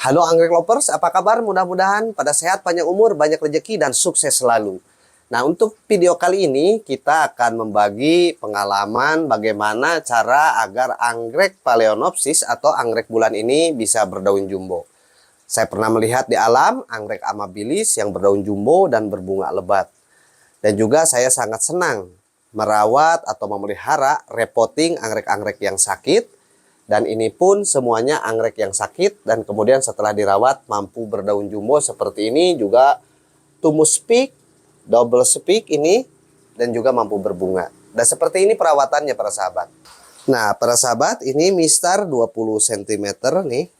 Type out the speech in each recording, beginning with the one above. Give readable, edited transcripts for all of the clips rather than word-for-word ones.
Halo anggrek lovers, apa kabar? Mudah-mudahan pada sehat, panjang umur, banyak rezeki, dan sukses selalu. Nah, untuk video kali ini kita akan membagi pengalaman bagaimana cara agar anggrek Phalaenopsis atau anggrek bulan ini bisa berdaun jumbo. Saya pernah melihat di alam anggrek amabilis yang berdaun jumbo dan berbunga lebat. Dan juga saya sangat senang merawat atau memelihara repotting anggrek-anggrek yang sakit. Dan ini pun semuanya anggrek yang sakit dan kemudian setelah dirawat mampu berdaun jumbo seperti ini, juga tumbuh spik, double spik ini, dan juga mampu berbunga. Dan seperti ini perawatannya para sahabat. Nah para sahabat, ini mistar 20 cm nih.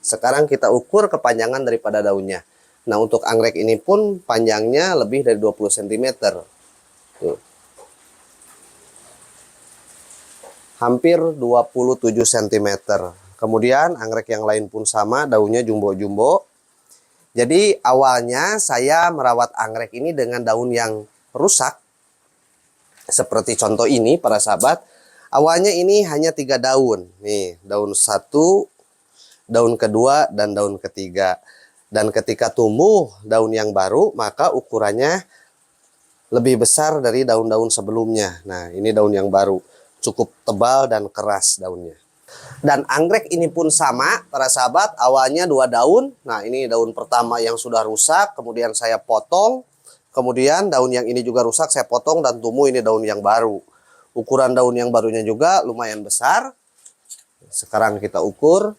Sekarang kita ukur kepanjangan daripada daunnya. Nah untuk anggrek ini pun panjangnya lebih dari 20 cm. Tuh. Hampir 27 cm. Kemudian anggrek yang lain pun sama, daunnya jumbo-jumbo. Jadi awalnya saya merawat anggrek ini dengan daun yang rusak. Seperti contoh ini para sahabat. Awalnya ini hanya 3 daun. Nih, daun 1, daun kedua, dan daun ketiga. Dan ketika tumbuh daun yang baru, maka ukurannya lebih besar dari daun-daun sebelumnya. Nah, ini daun yang baru. Cukup tebal dan keras daunnya. Dan anggrek ini pun sama para sahabat, awalnya 2 daun. Nah ini daun pertama yang sudah rusak, kemudian saya potong. Kemudian daun yang ini juga rusak, saya potong dan tumbuh ini daun yang baru. Ukuran daun yang barunya juga lumayan besar. Sekarang kita ukur.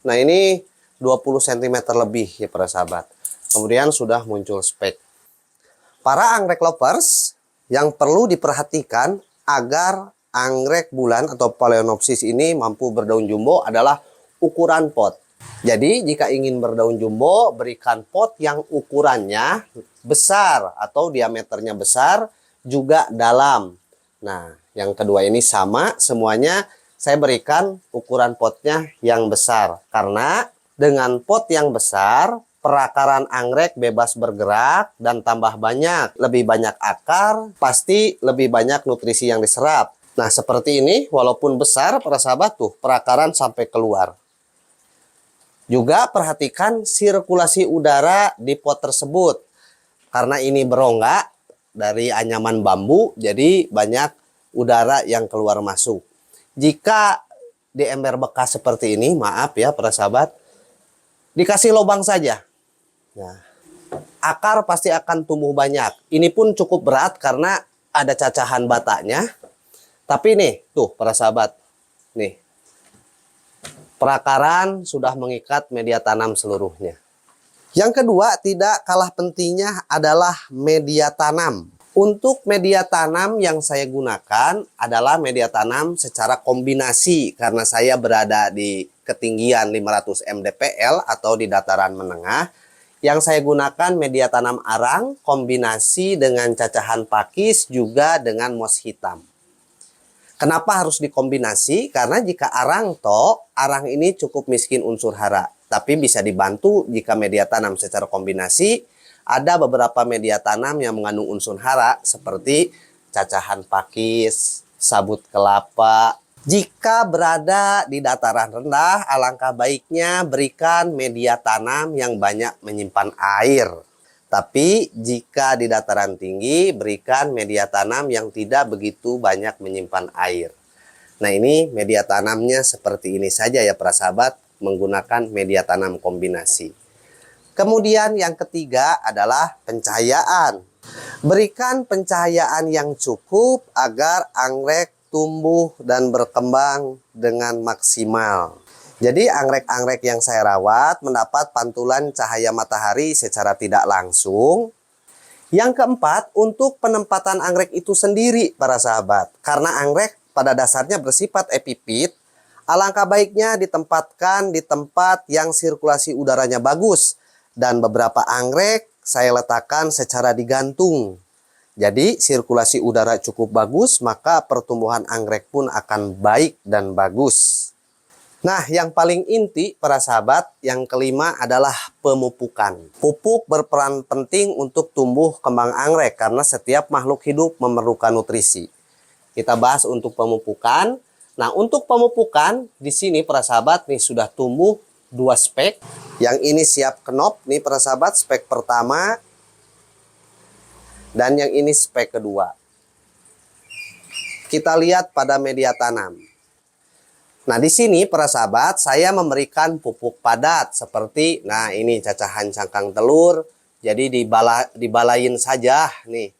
Nah ini 20 cm lebih ya para sahabat. Kemudian sudah muncul spek. Para anggrek lovers, yang perlu diperhatikan agar anggrek bulan atau Phalaenopsis ini mampu berdaun jumbo adalah ukuran pot. Jadi jika ingin berdaun jumbo, berikan pot yang ukurannya besar atau diameternya besar, juga dalam. Nah yang kedua ini sama, semuanya saya berikan ukuran potnya yang besar. Karena dengan pot yang besar, perakaran anggrek bebas bergerak dan tambah banyak. Lebih banyak akar, pasti lebih banyak nutrisi yang diserap. Nah seperti ini, walaupun besar para sahabat tuh perakaran sampai keluar. Juga perhatikan sirkulasi udara di pot tersebut. Karena ini berongga dari anyaman bambu, jadi banyak udara yang keluar masuk. Jika di ember bekas seperti ini, maaf ya para sahabat, dikasih lubang saja. Nah, akar pasti akan tumbuh banyak. Ini pun cukup berat karena ada cacahan batanya. Tapi nih, tuh para sahabat, nih, perakaran sudah mengikat media tanam seluruhnya. Yang kedua, tidak kalah pentingnya adalah media tanam. Untuk media tanam yang saya gunakan adalah media tanam secara kombinasi, karena saya berada di ketinggian 500 mdpl atau di dataran menengah. Yang saya gunakan media tanam arang, kombinasi dengan cacahan pakis, juga dengan mos hitam. Kenapa harus dikombinasi? Karena jika arang ini cukup miskin unsur hara. Tapi bisa dibantu jika media tanam secara kombinasi. Ada beberapa media tanam yang mengandung unsur hara seperti cacahan pakis, sabut kelapa. Jika berada di dataran rendah, alangkah baiknya berikan media tanam yang banyak menyimpan air. Tapi jika di dataran tinggi, berikan media tanam yang tidak begitu banyak menyimpan air. Nah ini media tanamnya seperti ini saja ya para sahabat, menggunakan media tanam kombinasi. Kemudian yang ketiga adalah pencahayaan. Berikan pencahayaan yang cukup agar anggrek tumbuh dan berkembang dengan maksimal. Jadi anggrek-anggrek yang saya rawat mendapat pantulan cahaya matahari secara tidak langsung. Yang keempat, untuk penempatan anggrek itu sendiri para sahabat. Karena anggrek pada dasarnya bersifat epifit, alangkah baiknya ditempatkan di tempat yang sirkulasi udaranya bagus. Dan beberapa anggrek saya letakkan secara digantung. Jadi sirkulasi udara cukup bagus, maka pertumbuhan anggrek pun akan baik dan bagus. Nah, yang paling inti para sahabat, yang kelima adalah pemupukan. Pupuk berperan penting untuk tumbuh kembang anggrek karena setiap makhluk hidup memerlukan nutrisi. Kita bahas untuk pemupukan. Nah, untuk pemupukan di sini para sahabat nih sudah tumbuh 2 spek. Yang ini siap kenop nih para sahabat, spek pertama. Dan yang ini spek kedua. Kita lihat pada media tanam. Nah, di sini para sahabat, saya memberikan pupuk padat seperti, nah ini cacahan cangkang telur. Jadi dibalain saja nih.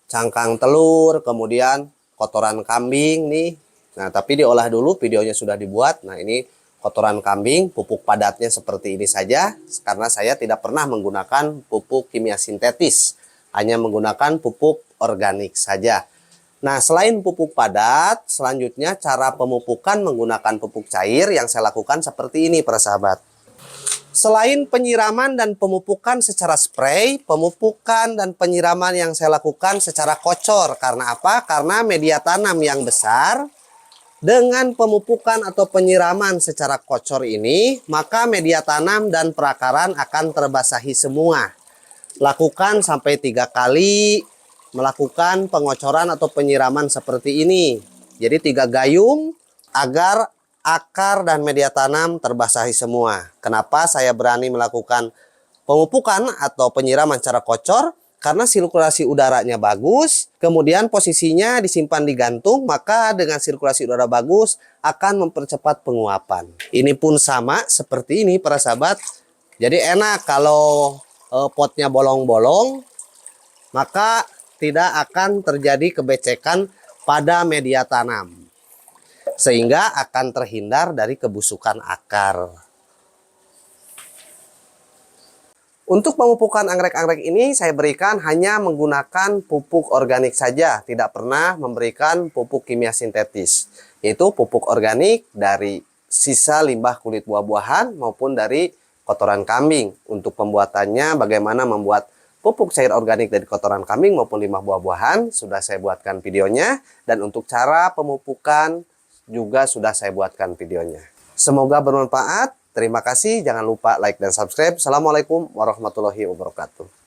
Cangkang telur, kemudian kotoran kambing nih. Nah, tapi diolah dulu, videonya sudah dibuat. Nah, ini kotoran kambing, pupuk padatnya seperti ini saja. Karena saya tidak pernah menggunakan pupuk kimia sintetis. Hanya menggunakan pupuk organik saja. Nah, selain pupuk padat, selanjutnya cara pemupukan menggunakan pupuk cair yang saya lakukan seperti ini, para sahabat. Selain penyiraman dan pemupukan secara spray, pemupukan dan penyiraman yang saya lakukan secara kocor. Karena apa? Karena media tanam yang besar, dengan pemupukan atau penyiraman secara kocor ini, maka media tanam dan perakaran akan terbasahi semua. Lakukan sampai 3 kali. Melakukan pengocoran atau penyiraman seperti ini. Jadi 3 gayung agar akar dan media tanam terbasahi semua. Kenapa saya berani melakukan pemupukan atau penyiraman secara kocor? Karena sirkulasi udaranya bagus, kemudian posisinya disimpan di gantung, maka dengan sirkulasi udara bagus akan mempercepat penguapan. Ini pun sama seperti ini para sahabat. Jadi enak kalau potnya bolong-bolong, maka tidak akan terjadi kebecekan pada media tanam. Sehingga akan terhindar dari kebusukan akar. Untuk pemupukan anggrek-anggrek ini saya berikan hanya menggunakan pupuk organik saja. Tidak pernah memberikan pupuk kimia sintetis. Yaitu pupuk organik dari sisa limbah kulit buah-buahan maupun dari kotoran kambing. Untuk pembuatannya bagaimana membuat pupuk cair organik dari kotoran kambing maupun limbah buah-buahan sudah saya buatkan videonya. Dan untuk cara pemupukan juga sudah saya buatkan videonya. Semoga bermanfaat. Terima kasih. Jangan lupa like dan subscribe. Assalamualaikum warahmatullahi wabarakatuh.